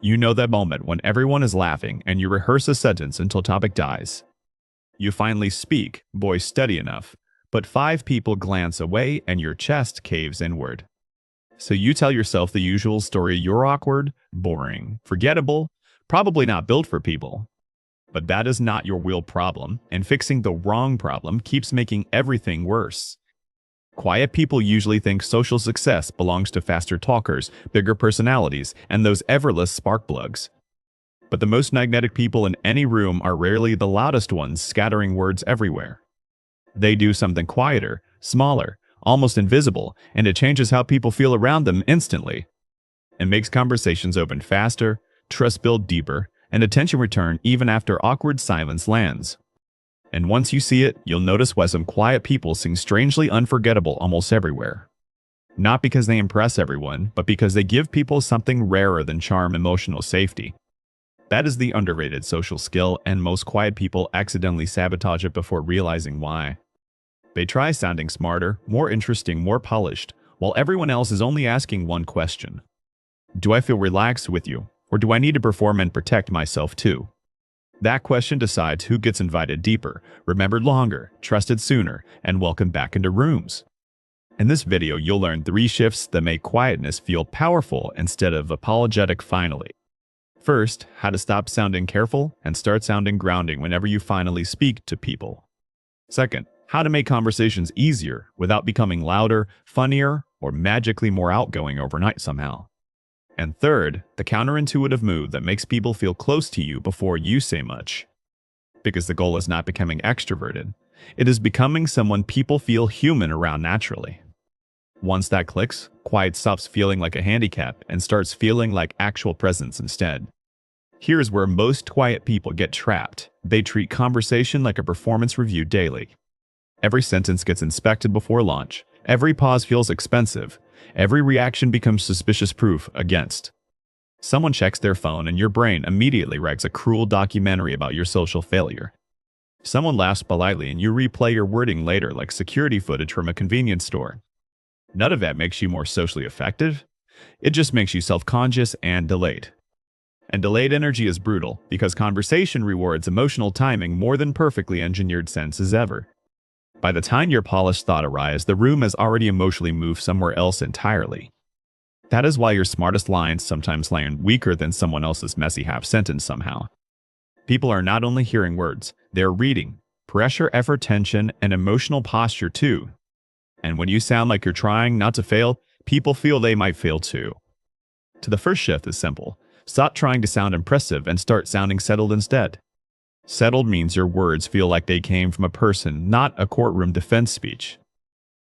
You know that moment when everyone is laughing and you rehearse a sentence until topic dies. You finally speak, voice steady enough, but five people glance away and your chest caves inward. So you tell yourself the usual story: you're awkward, boring, forgettable, probably not built for people. But that is not your real problem, and fixing the wrong problem keeps making everything worse. Quiet people usually think social success belongs to faster talkers, bigger personalities, and those effortless spark plugs. But the most magnetic people in any room are rarely the loudest ones scattering words everywhere. They do something quieter, smaller, almost invisible, and it changes how people feel around them instantly. It makes conversations open faster, trust build deeper, and attention return even after awkward silence lands. And once you see it, you'll notice why some quiet people seem strangely unforgettable almost everywhere. Not because they impress everyone, but because they give people something rarer than charm: emotional safety. That is the underrated social skill, and most quiet people accidentally sabotage it before realizing why. They try sounding smarter, more interesting, more polished, while everyone else is only asking one question: do I feel relaxed with you, or do I need to perform and protect myself too? That question decides who gets invited deeper, remembered longer, trusted sooner, and welcomed back into rooms. In this video, you'll learn 3 shifts that make quietness feel powerful instead of apologetic finally. First, how to stop sounding careful and start sounding grounding whenever you finally speak to people. Second, how to make conversations easier without becoming louder, funnier, or magically more outgoing overnight somehow. And third, the counterintuitive move that makes people feel close to you before you say much. Because the goal is not becoming extroverted, it is becoming someone people feel human around naturally. Once that clicks, quiet stops feeling like a handicap and starts feeling like actual presence instead. Here's where most quiet people get trapped. They treat conversation like a performance review daily. Every sentence gets inspected before launch. Every pause feels expensive. Every reaction becomes suspicious proof against. Someone checks their phone and your brain immediately writes a cruel documentary about your social failure. Someone laughs politely and you replay your wording later like security footage from a convenience store. None of that makes you more socially effective. It just makes you self-conscious and delayed. And delayed energy is brutal because conversation rewards emotional timing more than perfectly engineered senses ever. By the time your polished thought arrives, the room has already emotionally moved somewhere else entirely. That is why your smartest lines sometimes land weaker than someone else's messy half-sentence somehow. People are not only hearing words, they're reading pressure, effort, tension, and emotional posture too. And when you sound like you're trying not to fail, people feel they might fail too. So the first shift is simple. Stop trying to sound impressive and start sounding settled instead. Settled means your words feel like they came from a person, not a courtroom defense speech.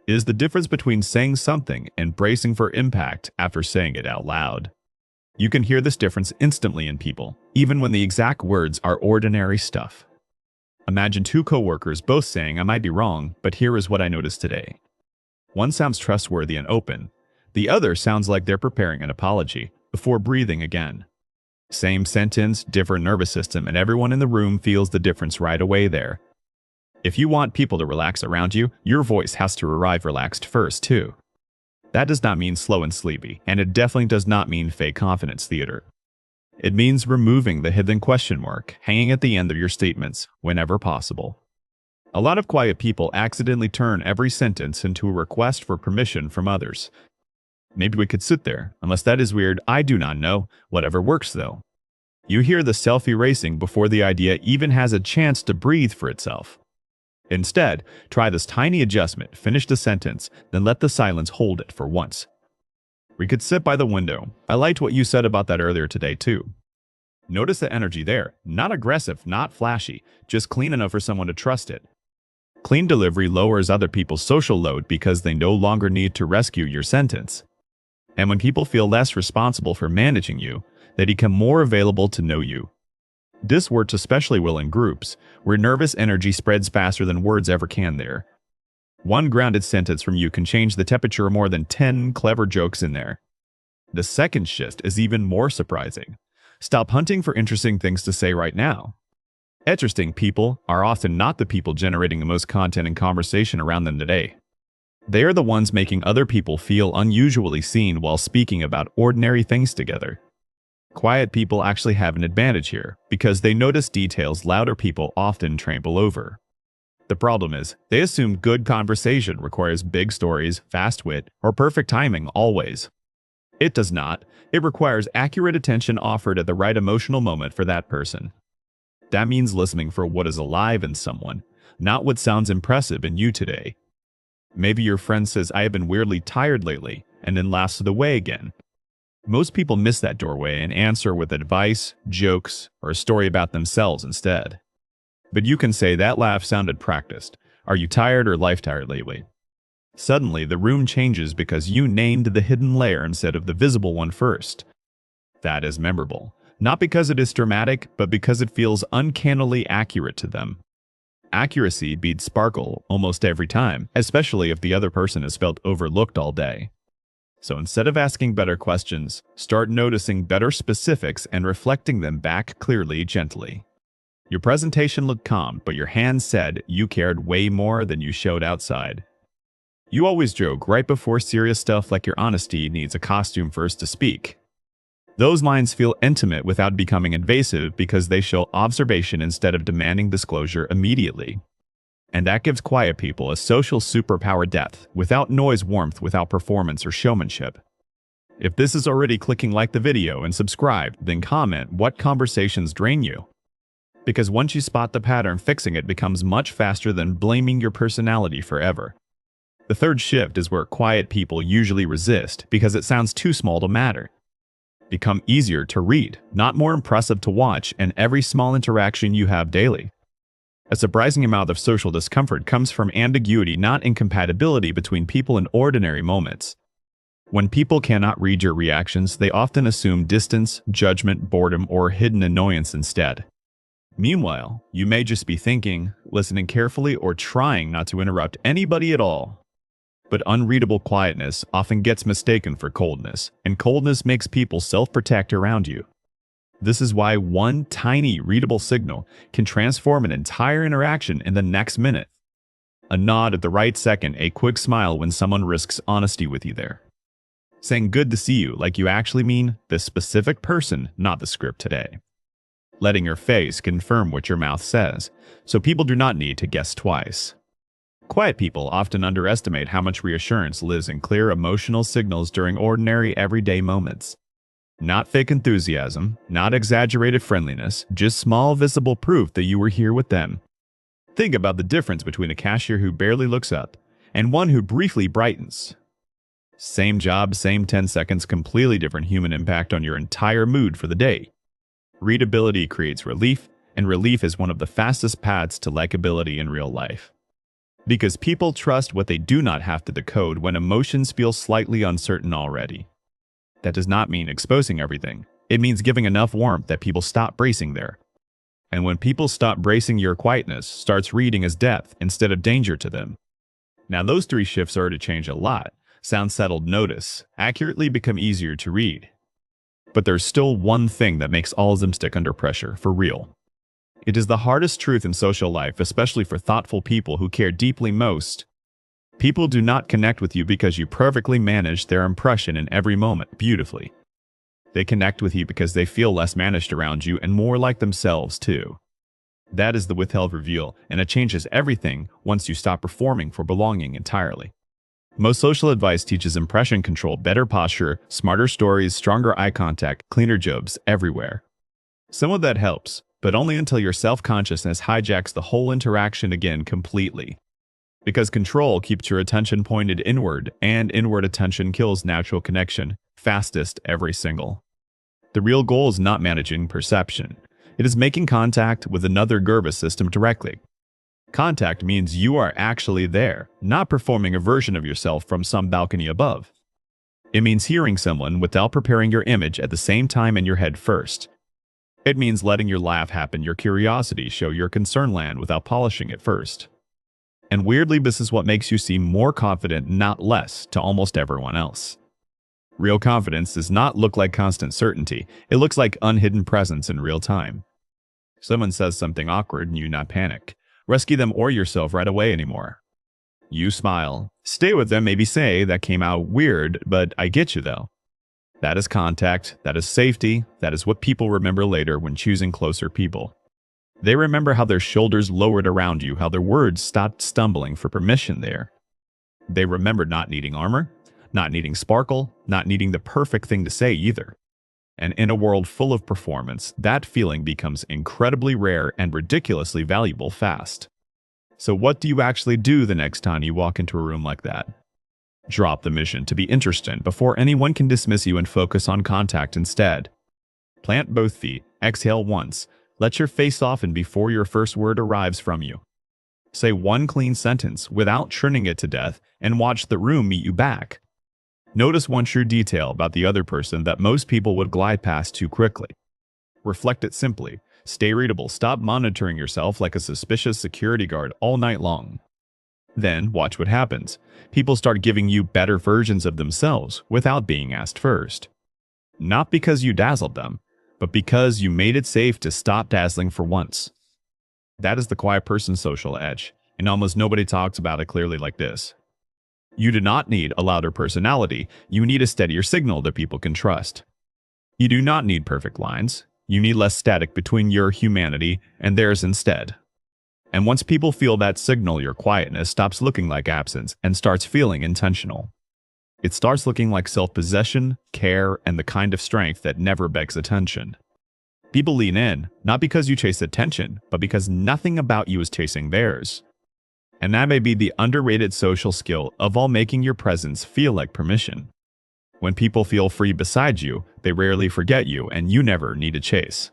It is the difference between saying something and bracing for impact after saying it out loud. You can hear this difference instantly in people, even when the exact words are ordinary stuff. Imagine 2 coworkers both saying, "I might be wrong, but here is what I noticed today." One sounds trustworthy and open. The other sounds like they're preparing an apology before breathing again. Same sentence, different nervous system, and everyone in the room feels the difference right away there. If you want people to relax around you, your voice has to arrive relaxed first too. That does not mean slow and sleepy, and it definitely does not mean fake confidence theater. It means removing the hidden question mark hanging at the end of your statements whenever possible. A lot of quiet people accidentally turn every sentence into a request for permission from others. Maybe we could sit there. Unless that is weird, I do not know. Whatever works though. You hear the self-erasing before the idea even has a chance to breathe for itself. Instead, try this tiny adjustment, finish the sentence, then let the silence hold it for once. We could sit by the window. I liked what you said about that earlier today too. Notice the energy there. Not aggressive, not flashy, just clean enough for someone to trust it. Clean delivery lowers other people's social load because they no longer need to rescue your sentence. And when people feel less responsible for managing you, they become more available to know you. This works especially well in groups, where nervous energy spreads faster than words ever can there. One grounded sentence from you can change the temperature of more than 10 clever jokes in there. The second shift is even more surprising. Stop hunting for interesting things to say right now. Interesting people are often not the people generating the most content and conversation around them today. They are the ones making other people feel unusually seen while speaking about ordinary things together. Quiet people actually have an advantage here, because they notice details louder people often trample over. The problem is, they assume good conversation requires big stories, fast wit, or perfect timing always. It does not. It requires accurate attention offered at the right emotional moment for that person. That means listening for what is alive in someone, not what sounds impressive in you today. Maybe your friend says, "I have been weirdly tired lately," and then laughs it away again. Most people miss that doorway and answer with advice, jokes, or a story about themselves instead. But you can say, "That laugh sounded practiced. Are you tired or life-tired lately?" Suddenly, the room changes because you named the hidden layer instead of the visible one first. That is memorable. Not because it is dramatic, but because it feels uncannily accurate to them. Accuracy beats sparkle almost every time, especially if the other person has felt overlooked all day. So instead of asking better questions, start noticing better specifics and reflecting them back clearly, gently. Your presentation looked calm, but your hands said you cared way more than you showed outside. You always joke right before serious stuff like your honesty needs a costume first to speak. Those lines feel intimate without becoming invasive because they show observation instead of demanding disclosure immediately. And that gives quiet people a social superpower: depth, without noise, warmth without performance or showmanship. If this is already clicking like the video and subscribe, then comment what conversations drain you. Because once you spot the pattern, fixing it becomes much faster than blaming your personality forever. The third shift is where quiet people usually resist because it sounds too small to matter. Become easier to read, not more impressive to watch, in every small interaction you have daily. A surprising amount of social discomfort comes from ambiguity, not incompatibility, between people in ordinary moments. When people cannot read your reactions, they often assume distance, judgment, boredom, or hidden annoyance instead. Meanwhile, you may just be thinking, listening carefully, or trying not to interrupt anybody at all. But unreadable quietness often gets mistaken for coldness, and coldness makes people self-protect around you. This is why one tiny readable signal can transform an entire interaction in the next minute. A nod at the right second, a quick smile when someone risks honesty with you there. Saying "good to see you" like you actually mean this specific person, not the script today. Letting your face confirm what your mouth says, so people do not need to guess twice. Quiet people often underestimate how much reassurance lives in clear emotional signals during ordinary, everyday moments. Not fake enthusiasm, not exaggerated friendliness, just small, visible proof that you were here with them. Think about the difference between a cashier who barely looks up and one who briefly brightens. Same job, same 10 seconds, completely different human impact on your entire mood for the day. Readability creates relief, and relief is one of the fastest paths to likability in real life. Because people trust what they do not have to decode when emotions feel slightly uncertain already. That does not mean exposing everything. It means giving enough warmth that people stop bracing there. And when people stop bracing, your quietness starts reading as depth instead of danger to them. Now those three shifts are to change a lot. Sound settled, notice, accurately become easier to read. But there's still one thing that makes all of them stick under pressure, for real. It is the hardest truth in social life, especially for thoughtful people who care deeply most. People do not connect with you because you perfectly manage their impression in every moment beautifully. They connect with you because they feel less managed around you and more like themselves too. That is the withheld reveal, and it changes everything once you stop performing for belonging entirely. Most social advice teaches impression control, better posture, smarter stories, stronger eye contact, cleaner jokes everywhere. Some of that helps, but only until your self-consciousness hijacks the whole interaction again completely. Because control keeps your attention pointed inward, and inward attention kills natural connection, fastest every single. The real goal is not managing perception. It is making contact with another nervous system directly. Contact means you are actually there, not performing a version of yourself from some balcony above. It means hearing someone without preparing your image at the same time in your head first. It means letting your laugh happen, your curiosity show, your concern land without polishing it first. And weirdly, this is what makes you seem more confident, not less, to almost everyone else. Real confidence does not look like constant certainty. It looks like unhidden presence in real time. Someone says something awkward and you not panic. Rescue them or yourself right away anymore. You smile. Stay with them, maybe say, "That came out weird, but I get you though." That is contact, that is safety, that is what people remember later when choosing closer people. They remember how their shoulders lowered around you, how their words stopped stumbling for permission there. They remember not needing armor, not needing sparkle, not needing the perfect thing to say either. And in a world full of performance, that feeling becomes incredibly rare and ridiculously valuable fast. So what do you actually do the next time you walk into a room like that? Drop the mission to be interested before anyone can dismiss you and focus on contact instead. Plant both feet, exhale once, let your face soften before your first word arrives from you. Say one clean sentence without churning it to death and watch the room meet you back. Notice one true detail about the other person that most people would glide past too quickly. Reflect it simply. Stay readable. Stop monitoring yourself like a suspicious security guard all night long. Then watch what happens. People start giving you better versions of themselves without being asked first. Not because you dazzled them, but because you made it safe to stop dazzling for once. That is the quiet person's social edge, and almost nobody talks about it clearly like this. You do not need a louder personality, you need a steadier signal that people can trust. You do not need perfect lines, you need less static between your humanity and theirs instead. And once people feel that signal, your quietness stops looking like absence and starts feeling intentional. It starts looking like self-possession, care, and the kind of strength that never begs attention. People lean in, not because you chase attention, but because nothing about you is chasing theirs. And that may be the underrated social skill of all, making your presence feel like permission. When people feel free beside you, they rarely forget you, and you never need to chase.